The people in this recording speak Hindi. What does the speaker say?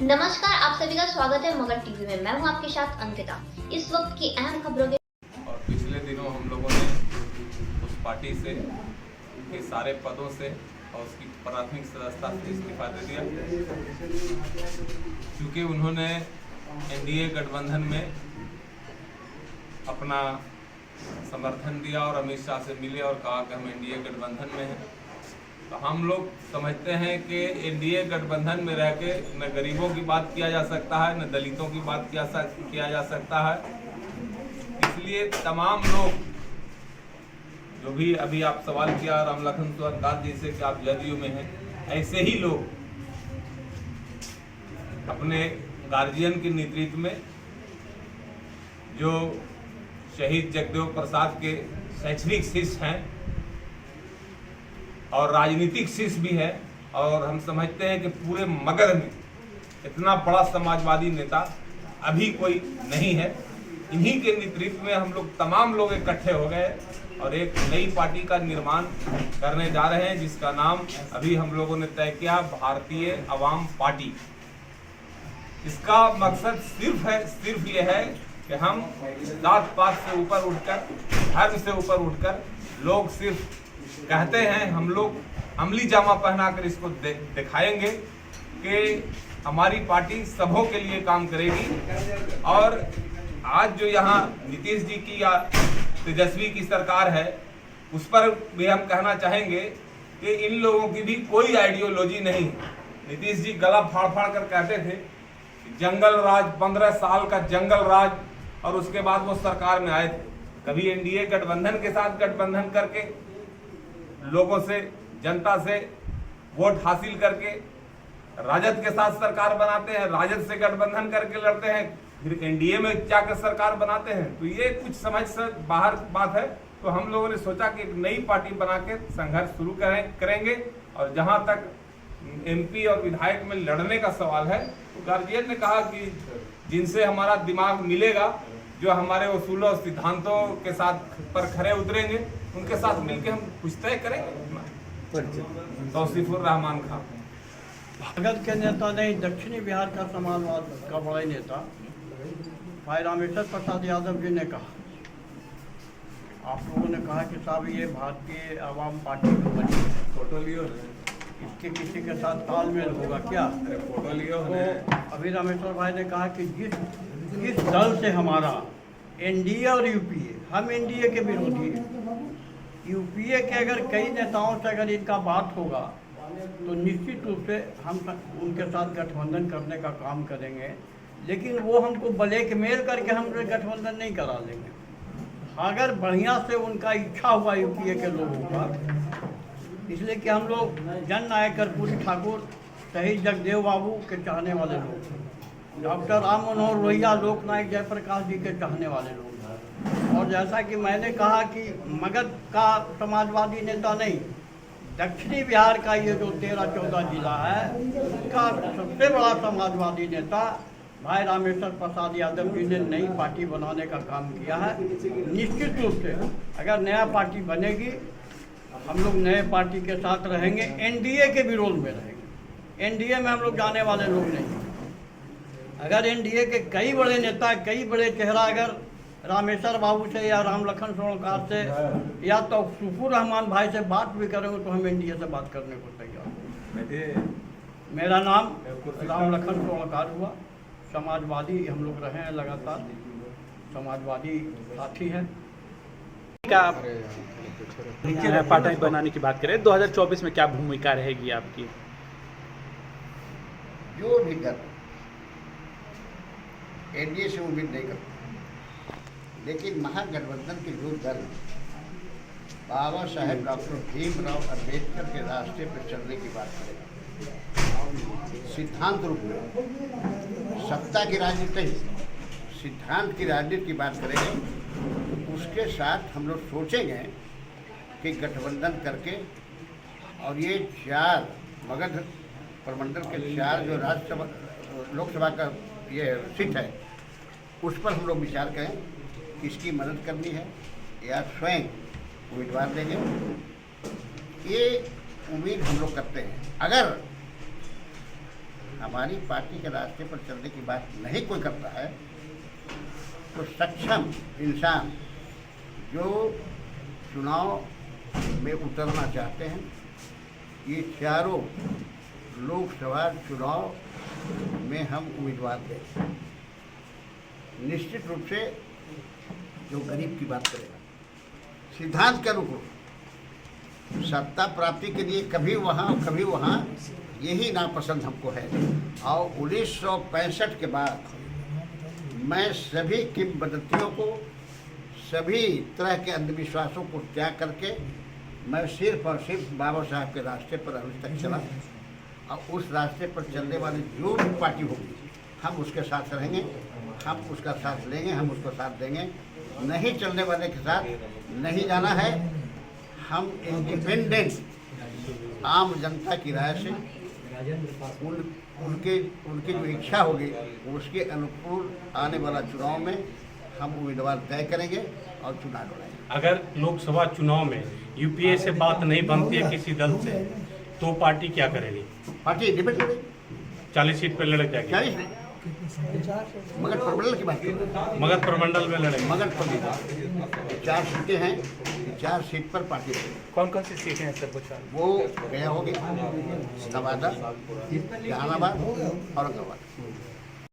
नमस्कार, आप सभी का स्वागत है मगध टीवी में। मैं हूं आपके साथ अंकिता। इस वक्त की अहम खबरों के और पिछले दिनों हम लोगों ने उस पार्टी से के सारे पदों से और उसकी प्राथमिक सदस्यता से इस्तीफा दे दिया, क्योंकि उन्होंने एनडीए गठबंधन में अपना समर्थन दिया और अमित शाह से मिले और कहा कि हम एनडीए गठबंधन में हैं। तो हम लोग समझते हैं कि एनडीए गठबंधन में रह के न गरीबों की बात किया जा सकता है, न दलितों की बात किया जा सकता है। इसलिए तमाम लोग जो भी अभी आप सवाल किया रामलखन सोनकार जी से कि आप जदयू में हैं, ऐसे ही लोग अपने गार्जियन के नेतृत्व में जो शहीद जगदेव प्रसाद के शैक्षणिक शिष्य हैं और राजनीतिक शिष्य भी है, और हम समझते हैं कि पूरे मगध में इतना बड़ा समाजवादी नेता अभी कोई नहीं है। इन्हीं के नेतृत्व में हम लोग तमाम लोग इकट्ठे हो गए और एक नई पार्टी का निर्माण करने जा रहे हैं, जिसका नाम अभी हम लोगों ने तय किया, भारतीय अवाम पार्टी। इसका मकसद सिर्फ ये है कि हम जात पात से ऊपर उठकर, धर्म से ऊपर उठकर, लोग सिर्फ कहते हैं, हम लोग अमली जामा पहनाकर इसको दिखाएंगे कि हमारी पार्टी सबों के लिए काम करेगी। और आज जो यहाँ नीतीश जी की या तेजस्वी की सरकार है, उस पर भी हम कहना चाहेंगे कि इन लोगों की भी कोई आइडियोलॉजी नहीं है। नीतीश जी गला फाड़ फाड़ कर कहते थे जंगल राज, 15 साल का जंगल राज, और उसके बाद वो सरकार में आए थे। कभी एनडीए गठबंधन के साथ गठबंधन करके लोगों से, जनता से वोट हासिल करके राजद के साथ सरकार बनाते हैं, राजद से गठबंधन करके लड़ते हैं, फिर एनडीए में जाकर सरकार बनाते हैं। तो ये कुछ समझ से बाहर बात है। तो हम लोगों ने सोचा कि एक नई पार्टी बना के संघर्ष शुरू करेंगे। और जहां तक एमपी और विधायक में लड़ने का सवाल है, तो गार्जियन ने कहा कि जिनसे हमारा दिमाग मिलेगा, जो हमारे उसूलों और सिद्धांतों के साथ पर खरे उतरेंगे, उनके साथ मिलकर हम कुछ तय करेंगे। तौसीफुर रहमान खान मगध के नेता नहीं, दक्षिणी बिहार का समाजवाद का बड़ा नेता भाई रामेश्वर प्रसाद यादव जी ने कहा, आप लोगों ने कहा कि साहब ये भारतीय आवाम पार्टी में बनी है, फोटो लियो, इसके किसी के साथ तालमेल होगा क्या? फोटो लियो। तो अभी रामेश्वर भाई ने कहा कि जिस दल से हमारा एनडीए और यूपीए, हम एनडीए के विरोधी हैं, यूपीए के अगर कई नेताओं से अगर इनका बात होगा तो निश्चित रूप से हम उनके साथ गठबंधन करने का काम करेंगे, लेकिन वो हमको ब्लैकमेल करके हम गठबंधन नहीं करा लेंगे। अगर बढ़िया से उनका इच्छा हुआ यूपीए के लोगों का, इसलिए कि हम लोग जन नायक कर्पूरी ठाकुर, शहीद जगदेव बाबू के चाहने वाले लोग, डॉक्टर राम मनोहर लोहिया, लोकनायक जयप्रकाश जी के चाहने वाले लोग। और जैसा कि मैंने कहा कि मगध का समाजवादी नेता नहीं, दक्षिणी बिहार का ये जो 13-14 जिला है, उसका सबसे बड़ा समाजवादी नेता भाई रामेश्वर प्रसाद यादव जी ने नई पार्टी बनाने का काम किया है। निश्चित रूप से अगर नया पार्टी बनेगी, हम लोग नए पार्टी के साथ रहेंगे, एनडीए के विरोध में रहेंगे। एनडीए में हम लोग जाने वाले लोग नहीं। अगर एनडीए के कई बड़े नेता, कई बड़े चेहरा अगर रामेश्वर बाबू से या रामलखन सोनकार से या तो तौसीफुर रहमान भाई से बात भी करेंगे, तो हम एनडीए से बात करने को तैयार। मेरा नाम रामलखन सोनकार हुआ, समाजवादी हम लोग रहे हैं लगातार, समाजवादी साथी हैं। पार्टी बनाने की बात करें, 2024 में क्या भूमिका रहेगी आपकी? जो भी कर एनडीए से उम्मीद नहीं करता, लेकिन महागठबंधन के जो दल बाबा साहेब डॉक्टर भीमराव अंबेडकर के रास्ते पर चलने की बात करें, सिद्धांत रूप में, सत्ता की राजनीति नहीं, सिद्धांत की राजनीति की बात करेंगे, तो उसके साथ हम लोग सोचेंगे कि गठबंधन करके, और ये 4 मगध प्रमंडल के 4 जो राज्यसभा लोकसभा का ये सीट है, उस पर हम लोग विचार करें किसकी मदद करनी है या स्वयं उम्मीदवार देंगे। ये उम्मीद हम लोग करते हैं। अगर हमारी पार्टी के रास्ते पर चलने की बात नहीं कोई करता है, तो सक्षम इंसान जो चुनाव में उतरना चाहते हैं, ये चारों लोकसभा चुनाव में हम उम्मीदवार दें। निश्चित रूप से जो गरीब की बात करेगा, सिद्धांत के अनुकूल सत्ता प्राप्ति के लिए कभी वहाँ यही नापसंद हमको है। और 1965 के बाद मैं सभी किंवदंतियों को, सभी तरह के अंधविश्वासों को त्याग करके मैं सिर्फ और सिर्फ बाबा साहब के रास्ते पर अभी तक चला, और उस रास्ते पर चलने वाली जो भी पार्टी होगी हम उसके साथ रहेंगे, हम उसका साथ लेंगे, हम उसको साथ देंगे। नहीं चलने वाले के साथ नहीं जाना है। हम इंडिपेंडेंट आम जनता की राय से उनकी जो इच्छा होगी उसके अनुकूल आने वाला चुनाव में हम उम्मीदवार तय करेंगे और चुनाव लड़ाएंगे। अगर लोकसभा चुनाव में यूपीए से बात नहीं बनती है किसी दल से, तो पार्टी क्या करेगी? पार्टी इंडिपेंडेंट लड़ेगी, 40 सीट पर लड़ जाएगी। 40 नहीं, मगध प्रमंडल की बात करें, मगध प्रमंडल में लड़ेगी। मगध प्रमंडल 4 सीटें हैं, 4 सीट पर पार्टी लड़ेगी। कौन कौन सी सीटें हैं सर? वो गया होगी, नवादा, जहानाबाद, औरंगाबाद।